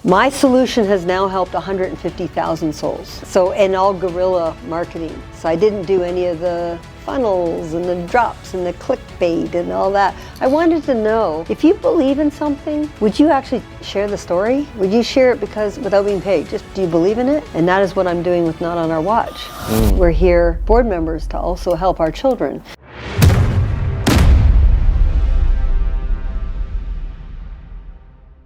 My solution has now helped 150,000 souls. So, and all guerrilla marketing. So I didn't do any of the funnels and the drops and the clickbait and all that. I wanted to know, if you believe in something, would you actually share the story? Would you share it because without being paid? Just, do you believe in it? And that is what I'm doing with Not on Our Watch. We're here, board members, to also help our children.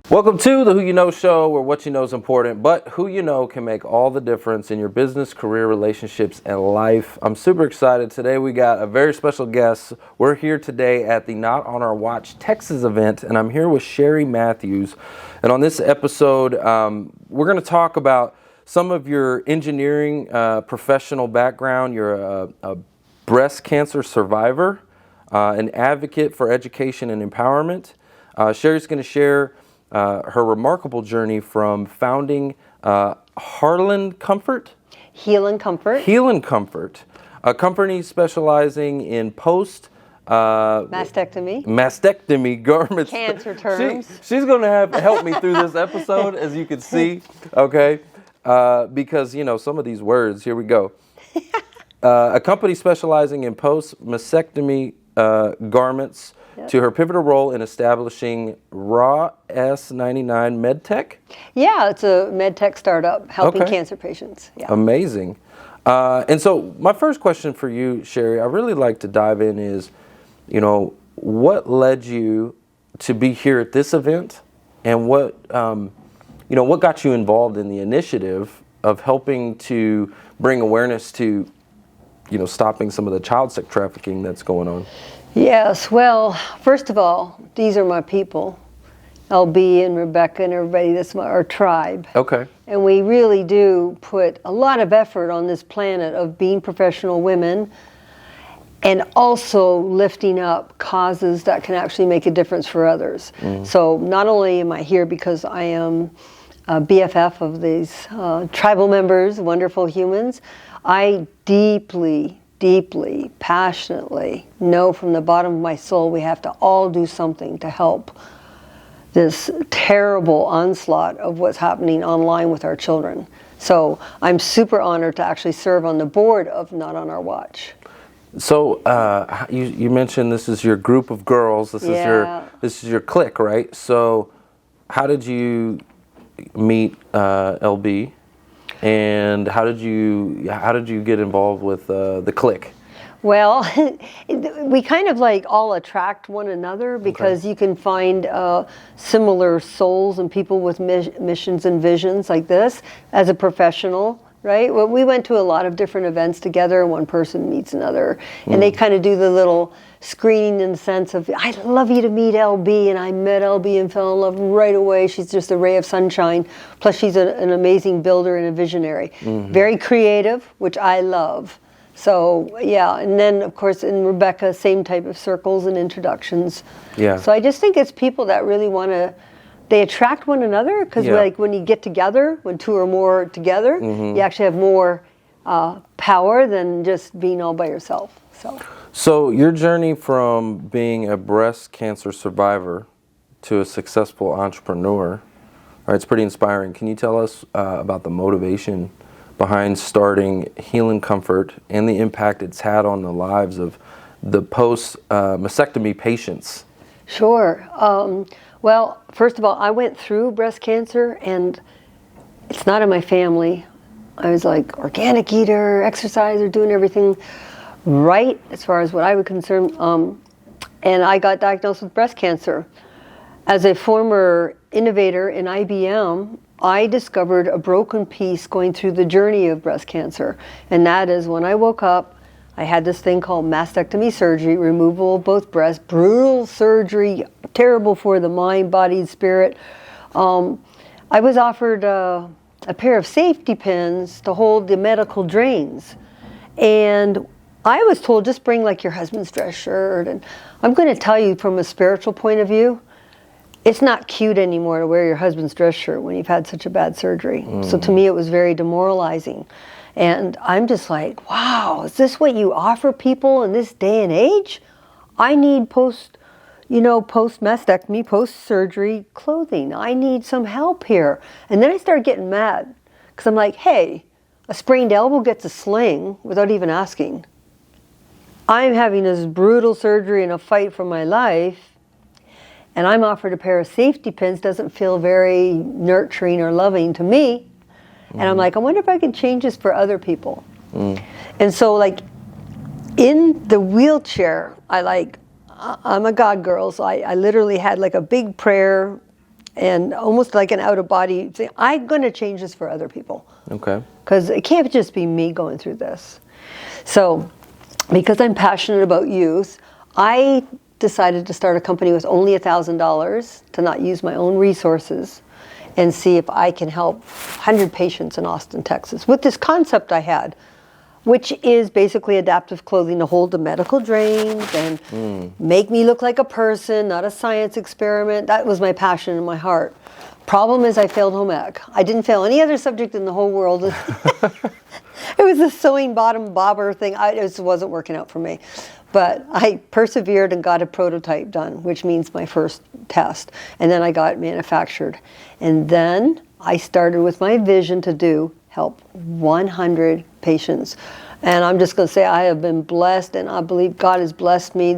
Welcome to the Who You Know Show, where what you know is important, but who you know can make all the difference in your business, career, relationships, and life. I'm super excited. Today we got a very special guest. We're here today at the Not on Our Watch Texas event, and I'm here with Cherie Mathews. And on this episode, we're going to talk about some of your engineering professional background. You're a breast cancer survivor, an advocate for education and empowerment. Cherie's going to share her remarkable journey from founding Healincomfort, a company specializing in post-mastectomy garments. Cancer terms. She's going to help me through this episode, as you can see, okay? Because, you know, some of these words, here we go. A company specializing in post-mastectomy garments, to her pivotal role in establishing Raw S99 MedTech? Yeah, it's a MedTech startup helping cancer patients. Yeah. Amazing. And so my first question for you, Cherie, I really like to dive in is, you know, what led you to be here at this event, and what, you know, what got you involved in the initiative of helping to bring awareness to, you know, stopping some of the child sex trafficking that's going on? Yes, well, first of all, these are my people, LB and Rebecca and everybody. That's our tribe. Okay. And we really do put a lot of effort on this planet of being professional women and also lifting up causes that can actually make a difference for others. So not only am I here because I am a BFF of these tribal members, wonderful humans, I deeply, passionately know from the bottom of my soul we have to all do something to help this terrible onslaught of what's happening online with our children. So I'm super honored to actually serve on the board of Not on Our Watch. So you mentioned this is your group of girls. This is your clique, right? So how did you meet LB? And how did you get involved with the clique? Well, we kind of like all attract one another because you can find similar souls and people with missions and visions like this as a professional, right? Well, we went to a lot of different events together, and one person meets another, and they kind of do the little screening in the sense of, I'd love you to meet LB, and I met LB and fell in love right away. She's just a ray of sunshine. Plus she's an amazing builder and a visionary. Very creative, which I love. So yeah, and then of course in Rebecca, same type of circles and introductions. Yeah. So I just think it's people that really want to, they attract one another because like when you get together, when two or more together, you actually have more power than just being all by yourself. So your journey from being a breast cancer survivor to a successful entrepreneur, right, it's pretty inspiring. Can you tell us about the motivation behind starting Healincomfort and the impact it's had on the lives of the post-mastectomy patients? Sure. Well, first of all, I went through breast cancer, and it's not in my family. I was like organic eater, exerciser, doing everything right as far as what I would concern, and I got diagnosed with breast cancer. As a former innovator in IBM, I discovered a broken piece going through the journey of breast cancer, and that is when I woke up, I had this thing called mastectomy surgery, removal of both breasts, brutal surgery, terrible for the mind, body, and spirit. I was offered a pair of safety pins to hold the medical drains, and I was told, just bring like your husband's dress shirt. And I'm going to tell you from a spiritual point of view, it's not cute anymore to wear your husband's dress shirt when you've had such a bad surgery. So to me, it was very demoralizing. And I'm just like, wow, is this what you offer people in this day and age? I need post-mastectomy, post-surgery clothing. I need some help here. And then I started getting mad because I'm like, hey, a sprained elbow gets a sling without even asking. I'm having this brutal surgery and a fight for my life, and I'm offered a pair of safety pins. Doesn't feel very nurturing or loving to me. And I'm like, I wonder if I can change this for other people. And so, like, in the wheelchair, I'm a God girl, so I literally had like a big prayer and almost like an out-of-body thing. I'm going to change this for other people. Okay. Because it can't just be me going through this. So, because I'm passionate about youth, I decided to start a company with only $1,000 to not use my own resources and see if I can help 100 patients in Austin, Texas with this concept I had, which is basically adaptive clothing to hold the medical drains and make me look like a person, not a science experiment. That was my passion in my heart. Problem is I failed home ec. I didn't fail any other subject in the whole world. It was the sewing bottom bobber thing. It just wasn't working out for me. But I persevered and got a prototype done, which means my first test. And then I got it manufactured. And then I started with my vision to help 100 patients. And I'm just going to say I have been blessed, and I believe God has blessed me.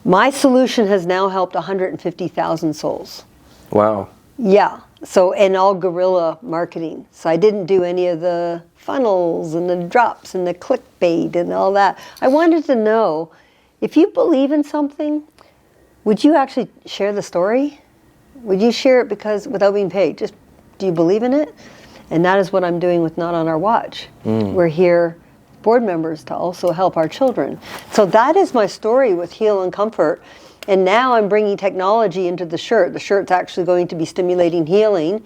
My solution has now helped 150,000 souls. Wow. Yeah. So, and all guerrilla marketing. So I didn't do any of the funnels and the drops and the clickbait and all that. I wanted to know, if you believe in something, would you actually share the story? Would you share it because without being paid? Just, do you believe in it? And that is what I'm doing with Not on Our Watch. We're here, board members, to also help our children. So that is my story with Healincomfort. And now I'm bringing technology into the shirt. The shirt's actually going to be stimulating healing.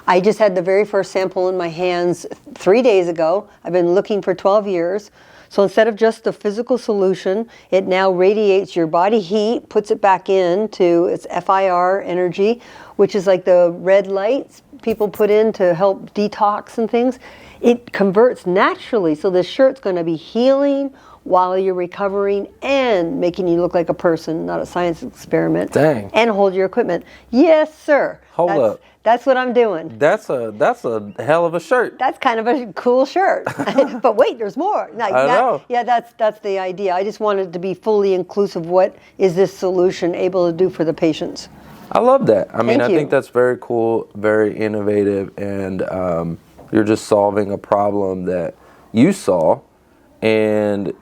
I just had the very first sample in my hands 3 days ago. I've been looking for 12 years. So instead of just the physical solution, it now radiates your body heat, puts it back into its FIR energy, which is like the red lights people put in to help detox and things. It converts naturally. So this shirt's going to be healing while you're recovering and making you look like a person, not a science experiment. Dang. And hold your equipment. Yes, sir. Hold up. That's what I'm doing. That's a hell of a shirt. That's kind of a cool shirt. But wait, there's more. I know. Yeah, that's the idea. I just wanted to be fully inclusive. What is this solution able to do for the patients? I love that. I mean, I you. think that's very cool, very innovative, and you're just solving a problem that you saw. And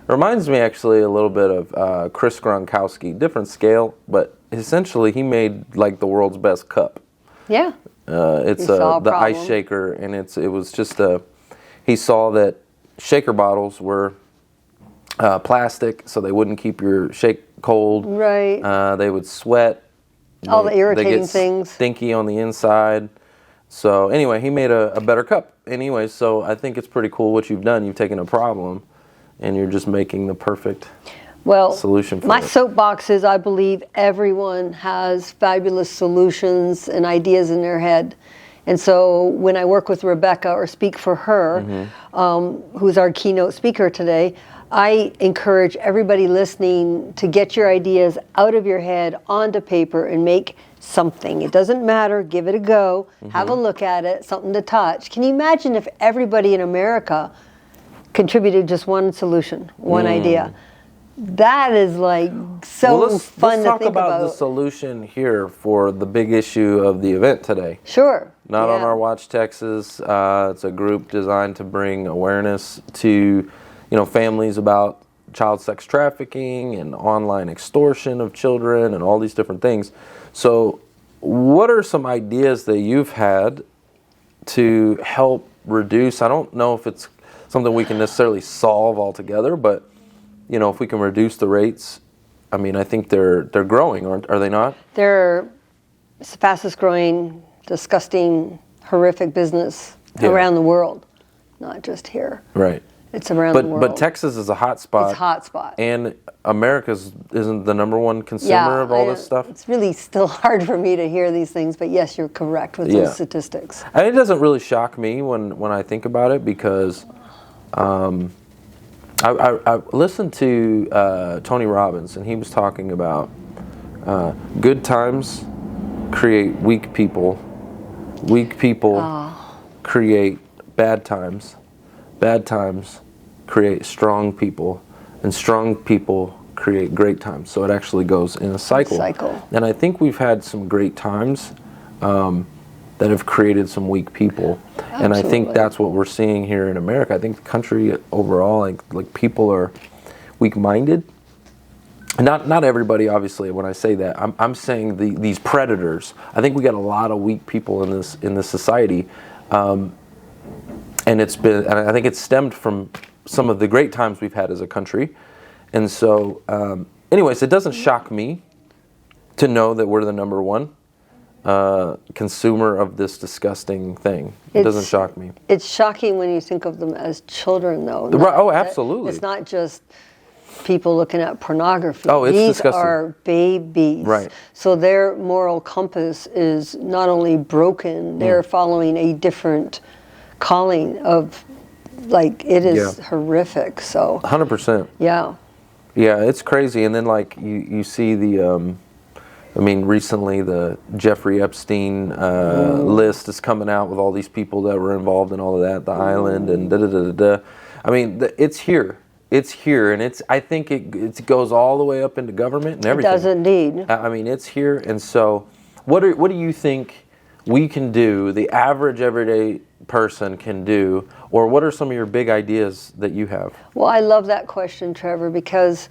reminds me actually a little bit of Chris Gronkowski, different scale, but essentially he made like the world's best cup. Yeah. It's the ice shaker, and it was just he saw that shaker bottles were plastic, so they wouldn't keep your shake cold. Right. They would sweat. All the irritating they get things. Stinky on the inside. So anyway, he made a better cup. Anyway, so I think it's pretty cool what you've done. You've taken a problem, and you're just making the perfect solution for my it. soapbox is I believe everyone has fabulous solutions and ideas in their head. And so when I work with Rebecca or speak for her, who's our keynote speaker today, I encourage everybody listening to get your ideas out of your head onto paper and make something. It doesn't matter. Give it a go. Have a look at it. Something to touch. Can you imagine if everybody in America contributed just one solution, one idea? That is like so fun to think about. Let's talk about the solution here for the big issue of the event today. Sure. Not on Our Watch, Texas. It's a group designed to bring awareness to families about child sex trafficking and online extortion of children and all these different things. So what are some ideas that you've had to help reduce? I don't know if it's something we can necessarily solve altogether, but if we can reduce the rates, I mean, I think they're growing, are they not? They're the fastest growing, disgusting, horrific business around the world, not just here. Right. It's around the world. But Texas is a hot spot. It's a hot spot. And America's isn't the number one consumer of all this stuff? It's really still hard for me to hear these things, but yes, you're correct with those statistics. And it doesn't really shock me when I think about it because, I listened to Tony Robbins, and he was talking about good times create weak people. Weak people create bad times. Bad times create strong people. And strong people create great times. So it actually goes in a cycle. And I think we've had some great times that have created some weak people. Absolutely. And I think that's what we're seeing here in America. I think the country overall, like people are weak-minded. Not everybody, obviously. When I say that, I'm saying these predators. I think we got a lot of weak people in this society, and I think it's stemmed from some of the great times we've had as a country. And so, anyways, it doesn't shock me to know that we're the number one consumer of this disgusting thing. It doesn't shock me. It's shocking when you think of them as children, though. Oh, absolutely. It's not just people looking at pornography. Oh, it's These disgusting. are babies. Right. So their moral compass is not only broken, they're following a different calling of, like, it is horrific. So 100%. Yeah. Yeah, it's crazy. And then, like, you see the, recently the Jeffrey Epstein list is coming out with all these people that were involved in all of that, the island and da-da-da-da-da. I mean, it's here. It's here, and I think it goes all the way up into government and everything. It does indeed. I mean, it's here, and so what do you think we can do, the average everyday person can do, or what are some of your big ideas that you have? Well, I love that question, Trevor, because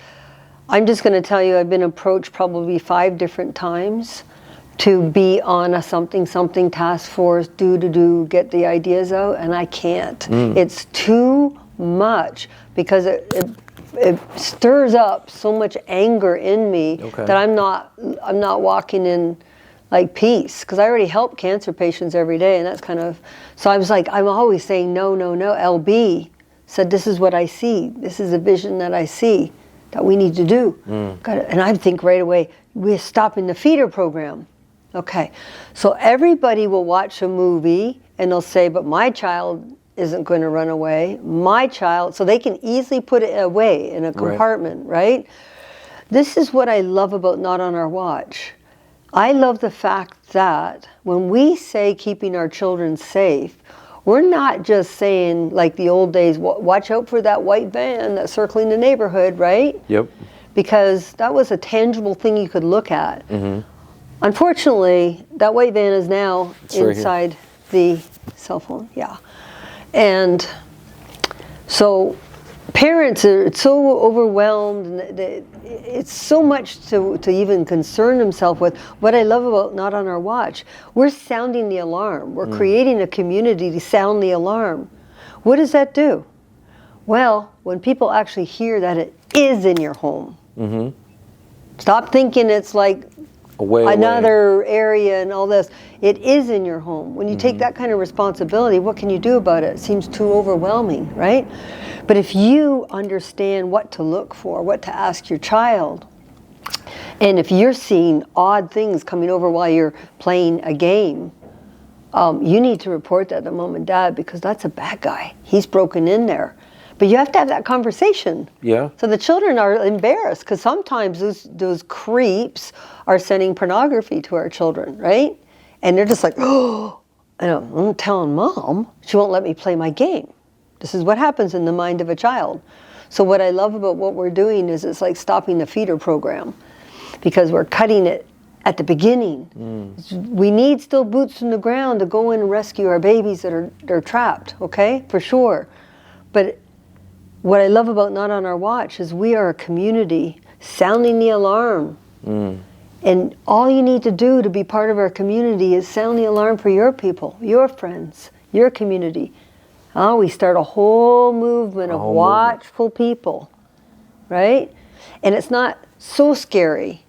I'm just going to tell you I've been approached probably 5 different times to be on a something task force, get the ideas out, and I can't. It's too much because it stirs up so much anger in me that I'm not walking in like peace, because I already help cancer patients every day, and that's kind of, so I was like, I'm always saying no. LB said, this is what I see, this is a vision that I see that we need to do. And I think right away, we're stopping the feeder program. Okay, so everybody will watch a movie and they'll say, but my child isn't going to run away. My child, so they can easily put it away in a compartment, right? This is what I love about Not on Our Watch. I love the fact that when we say keeping our children safe, we're not just saying, like the old days, watch out for that white van that's circling the neighborhood, right? Yep. Because that was a tangible thing you could look at. Unfortunately, that white van is now inside the cell phone, And so parents are so overwhelmed, and it's so much to even concern themselves with. What I love about Not on Our Watch, we're sounding the alarm. We're creating a community to sound the alarm. What does that do? Well, when people actually hear that it is in your home, stop thinking it's like another area and all this. It is in your home. When you take that kind of responsibility, what can you do about it? It seems too overwhelming, right? But if you understand what to look for, what to ask your child, and if you're seeing odd things coming over while you're playing a game, you need to report that to mom and dad, because that's a bad guy. He's broken in there. But you have to have that conversation. Yeah. So the children are embarrassed, because sometimes those creeps are sending pornography to our children, right? And they're just like, oh, I'm telling mom, she won't let me play my game. This is what happens in the mind of a child. So what I love about what we're doing is it's like stopping the feeder program, because we're cutting it at the beginning. We need still boots on the ground to go in and rescue our babies that are trapped, okay? For sure. But what I love about Not on Our Watch is we are a community sounding the alarm. And all you need to do to be part of our community is sound the alarm for your people, your friends, your community. We start a whole movement of watchful people, right? And it's not so scary,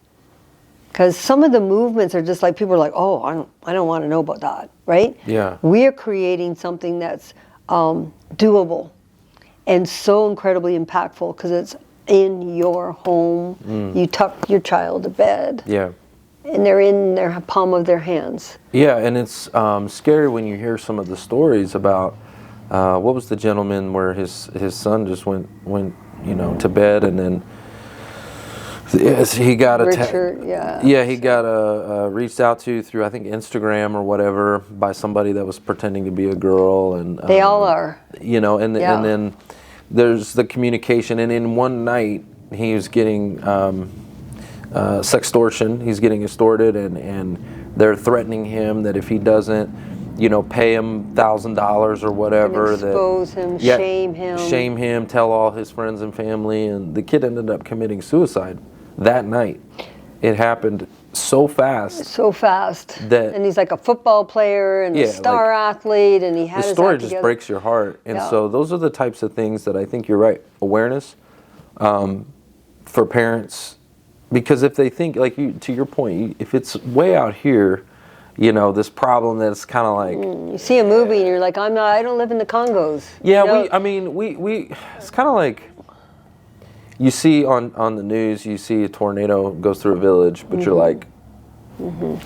because some of the movements are just like, people are like, oh, I don't want to know about that, right? Yeah. We're creating something that's doable and so incredibly impactful, because it's in your home. You tuck your child to bed. Yeah. And they're in their palm of their hands. Yeah, and it's scary when you hear some of the stories about what was the gentleman where his son just went to bed, and then he got Richard, he got reached out to through, I think, Instagram or whatever, by somebody that was pretending to be a girl, and they all are. And then there's the communication, and in one night he was getting sextortion. He's getting extorted, and they're threatening him that if he doesn't, pay him $1,000 or whatever, and expose him, shame him, tell all his friends and family, and the kid ended up committing suicide that night. It happened so fast. And he's like a football player and a star athlete, and he had the his story act just together. breaks your heart. And so those are the types of things that I think you're right. Awareness for parents, because if they think, like to your point, if it's way out here, this problem that's kind of like... You see a movie and you're like, I don't live in the Congos. Yeah, we it's kind of like, you see on the news, you see a tornado goes through a village, but you're like,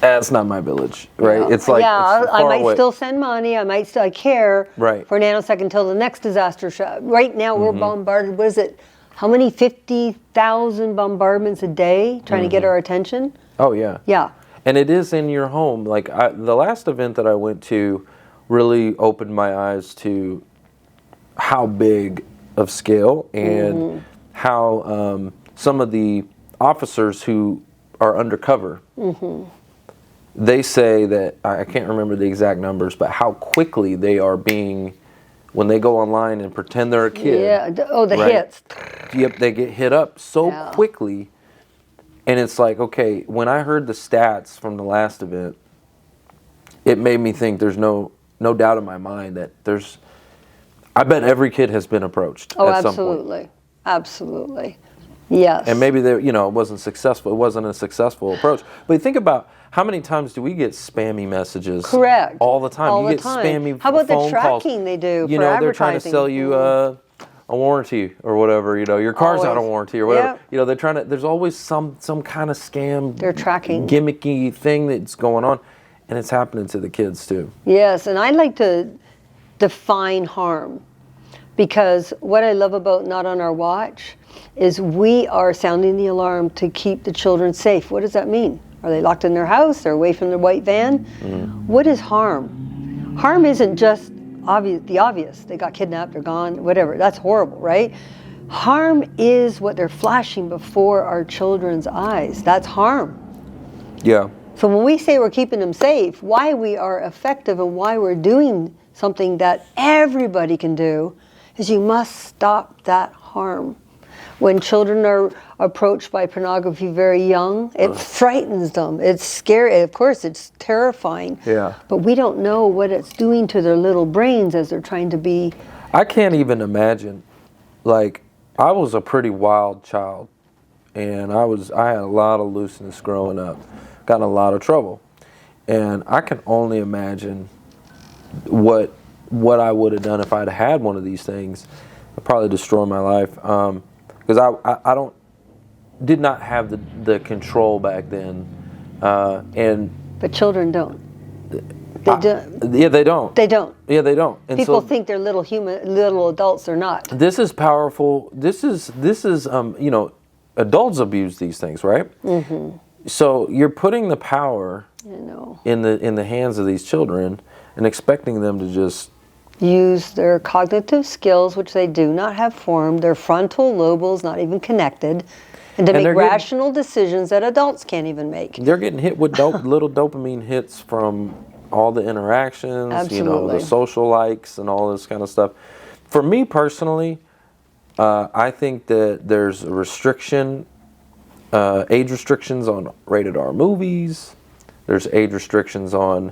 that's not my village, right? Yeah. It's like, it's I might away. still send money, I care for a nanosecond until the next disaster shot. Right now we're bombarded, what is it? How many 50,000 bombardments a day trying to get our attention? Oh, yeah. Yeah. And it is in your home. Like, the last event that I went to really opened my eyes to how big of scale and how some of the officers who are undercover, they say that, I can't remember the exact numbers, but how quickly they are being, when they go online and pretend they're a kid. Yeah, the hits. Yep, they get hit up so quickly. And it's like, okay, when I heard the stats from the last event, it made me think there's no doubt in my mind that I bet every kid has been approached at some point. Absolutely. Yes. And maybe it wasn't successful. It wasn't a successful approach. But think about how many times do we get spammy messages? Correct. All the time. You get spammy How about phone the tracking calls. they do for they're advertising? trying to sell you a warranty or whatever. Your car's out of warranty or whatever. Yep. They're trying to. There's always some kind of scam. They're tracking. Gimmicky thing that's going on, and it's happening to the kids too. Yes, and I like to define harm, because what I love about Not on Our Watch is we are sounding the alarm to keep the children safe. What does that mean? Are they locked in their house? They're away from their white van? What is harm? Harm isn't just the obvious. They got kidnapped, they're gone, whatever. That's horrible, right? Harm is what they're flashing before our children's eyes. That's harm. Yeah. So when we say we're keeping them safe, why we are effective and why we're doing something that everybody can do is you must stop that harm. When children are approached by pornography very young, it frightens them. It's scary. Of course, it's terrifying. Yeah. But we don't know what it's doing to their little brains as they're trying to be. I can't even imagine. Like, I was a pretty wild child, and I had a lot of looseness growing up. Got in a lot of trouble. And I can only imagine what I would have done if I'd had one of these things. It'd probably destroy my life. Because I did not have the control back then, But children don't. Yeah, they don't. They don't. Yeah, they don't. And People so, think they're little adults. They're not. This is powerful. This is adults abuse these things, right? So you're putting the power in the hands of these children and expecting them to just use their cognitive skills, which they do not have formed, their frontal lobes not even connected, and to make rational decisions that adults can't even make. They're getting hit with little dopamine hits from all the interactions, Absolutely. The social likes and all this kind of stuff. For me personally, I think that there's a restriction, age restrictions on rated R movies. There's age restrictions on,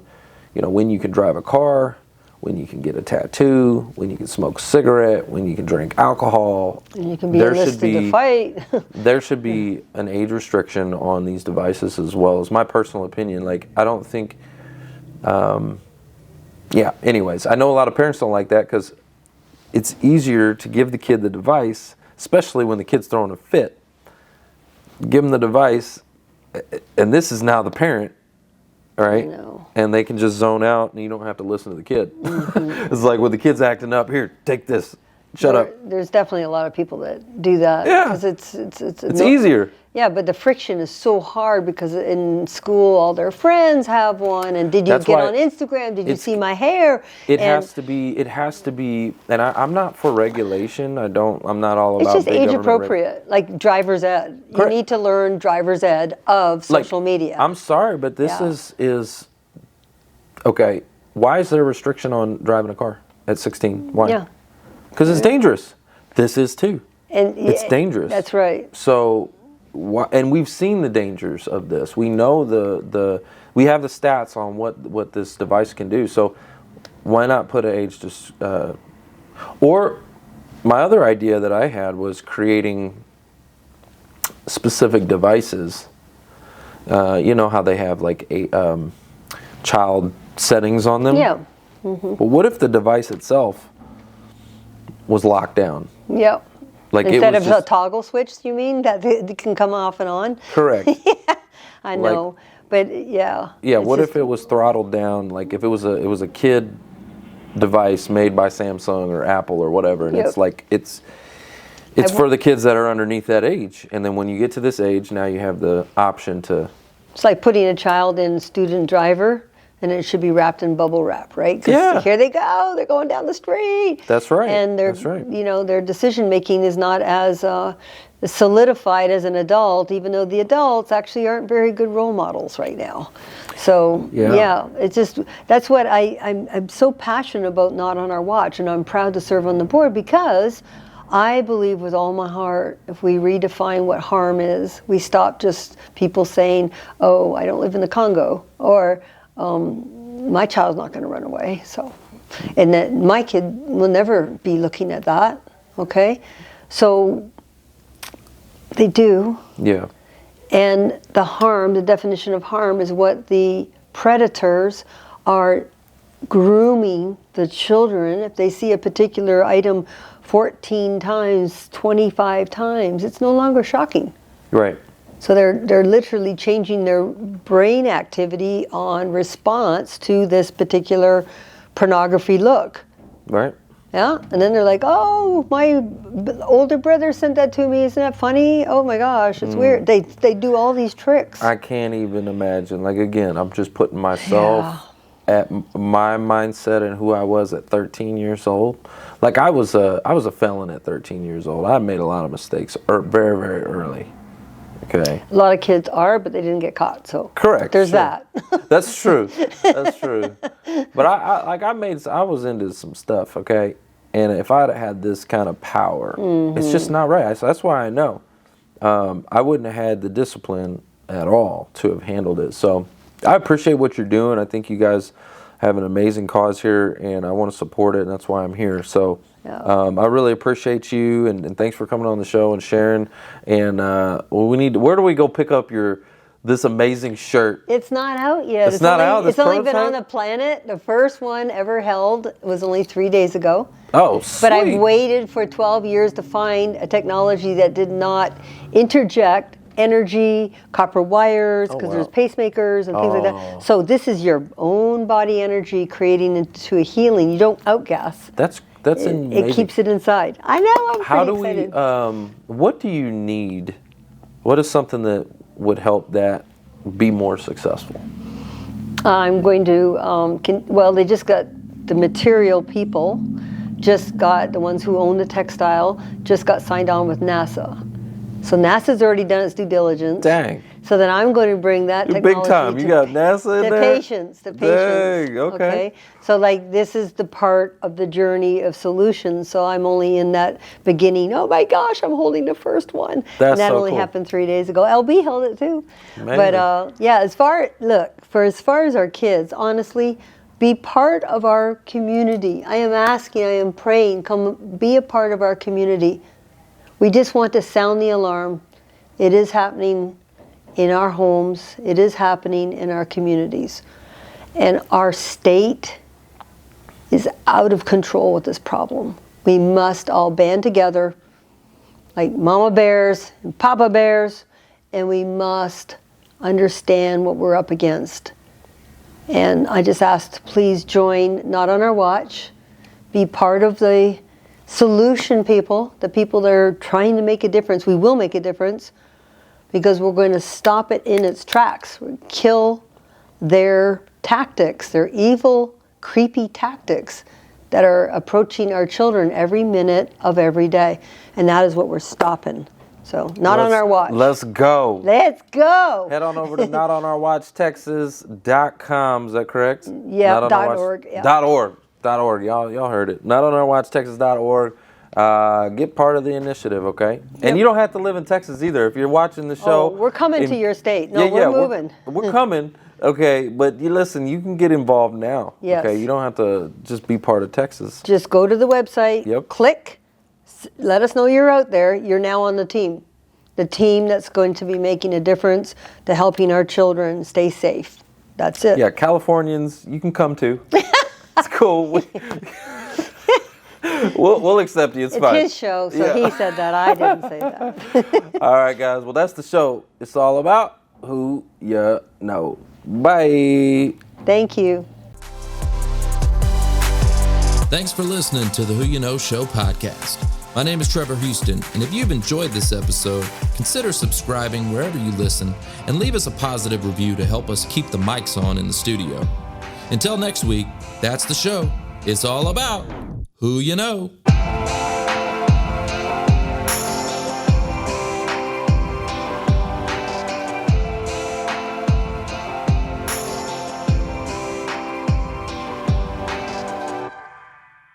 when you can drive a car, when you can get a tattoo, when you can smoke a cigarette, when you can drink alcohol. And you can be enlisted to fight. There should be an age restriction on these devices as well, as my personal opinion. Like, I don't think, anyways, I know a lot of parents don't like that because it's easier to give the kid the device, especially when the kid's throwing a fit. Give them the device, and this is now the parent, right? And they can just zone out, and you don't have to listen to the kid. It's like when the kid's acting up, here, take this. Shut up. There's definitely a lot of people that do that. Yeah. Because it's easier. Yeah, but the friction is so hard because in school all their friends have one, and did you get on Instagram? Did you see my hair? It has to be, and I'm not for regulation. I'm not all about. It's just age appropriate, like driver's ed. Correct. You need to learn driver's ed of social media. I'm sorry, but this is okay. Why is there a restriction on driving a car at 16? Why? Yeah. Because it's dangerous. This is too. And it's dangerous. That's right. So, and we've seen the dangers of this. We know we have the stats on what this device can do. So, why not put an age to? Or, my other idea that I had was creating specific devices. You know how they have like child settings on them. Yeah. Mm-hmm. But what if the device itself was locked down? Yep. Like instead of a toggle switch, you mean that it can come off and on? Correct. Yeah, I know, but yeah. Yeah. What if it was throttled down? Like if it was a kid device made by Samsung or Apple or whatever, and it's like it's for the kids that are underneath that age, and then when you get to this age, now you have the option to. It's like putting a child in student driver. And it should be wrapped in bubble wrap, right? 'Cause yeah. Here they go. They're going down the street. That's right. And their decision making is not as solidified as an adult, even though the adults actually aren't very good role models right now. So it's just that's what I'm so passionate about Not on Our Watch, and I'm proud to serve on the board because I believe with all my heart, if we redefine what harm is, we stop just people saying, "Oh, I don't live in the Congo," or my child's not going to run away. So, and that my kid will never be looking at that. Okay, so they do. Yeah. And the harm, the definition of harm, is what the predators are grooming the children. If they see a particular item 14 times, 25 times, it's no longer shocking. Right. So they're literally changing their brain activity on response to this particular pornography look. Right. Yeah, and then they're like, "Oh, my older brother sent that to me. Isn't that funny? Oh my gosh, it's weird." They do all these tricks. I can't even imagine. Like again, I'm just putting myself at my mindset and who I was at 13 years old. Like I was a felon at 13 years old. I made a lot of mistakes very, very early. Okay. A lot of kids are, but they didn't get caught. So correct. There's that. That's true. That's true. But I was into some stuff. Okay, and if I'd had this kind of power, it's just not right. So that's why I know I wouldn't have had the discipline at all to have handled it. So I appreciate what you're doing. I think you guys have an amazing cause here, and I want to support it, and that's why I'm here. So I really appreciate you, and thanks for coming on the show and sharing. And where do we go pick up this amazing shirt? It's not out yet. It's not out? It's only been on the planet. The first one ever held was only 3 days ago. Oh, sweet. But I've waited for 12 years to find a technology that did not interject energy, copper wires, because there's pacemakers and things like that. So this is your own body energy creating into a healing. You don't outgas. That's amazing. It keeps it inside. I know. I'm pretty excited. What do you need? What is something that would help that be more successful? I'm going to. They just got the material people. Just got the ones who own the textile. Just got signed on with NASA. So NASA's already done its due diligence. Dang. So then I'm going to bring that technology big time. You got NASA in there? The patients. Dang, okay. So this is the part of the journey of solutions. So I'm only in that beginning. Oh my gosh, I'm holding the first one. That's and that so only cool. happened 3 days ago. LB held it too. Amazing. But as far as our kids, honestly, be part of our community. I am praying, come be a part of our community. We just want to sound the alarm. It is happening in our homes. It is happening in our communities. And our state is out of control with this problem. We must all band together like mama bears and papa bears, and we must understand what we're up against. And I just asked, please join Not on Our Watch. Be part of the solution people, the people that are trying to make a difference. We will make a difference because we're going to stop it in its tracks. We kill their tactics, their evil, creepy tactics that are approaching our children every minute of every day. And that is what we're stopping. So, not on our watch. Let's go. Let's go. Head on over to notonourwatchtexas.com. Is that correct? Yeah, .org. Yeah. .org. Y'all heard it. Notonourwatchtexas.org. Get part of the initiative, okay? Yep. And you don't have to live in Texas either. If you're watching the show. Oh, we're coming to your state. No, we're moving. We're coming. Okay, but you listen, you can get involved now. Yes. Okay, you don't have to just be part of Texas. Just go to the website, click, let us know you're out there. You're now on the team that's going to be making a difference to helping our children stay safe. That's it. Yeah, Californians, you can come too. It's cool. We'll accept you. It's fine. It's his show, so he said that. I didn't say that. All right, guys. Well, that's the show. It's all about who you know. Bye. Thank you. Thanks for listening to the Who You Know Show podcast. My name is Trevor Houston, and if you've enjoyed this episode, consider subscribing wherever you listen and leave us a positive review to help us keep the mics on in the studio. Until next week, that's the show. It's all about who you know.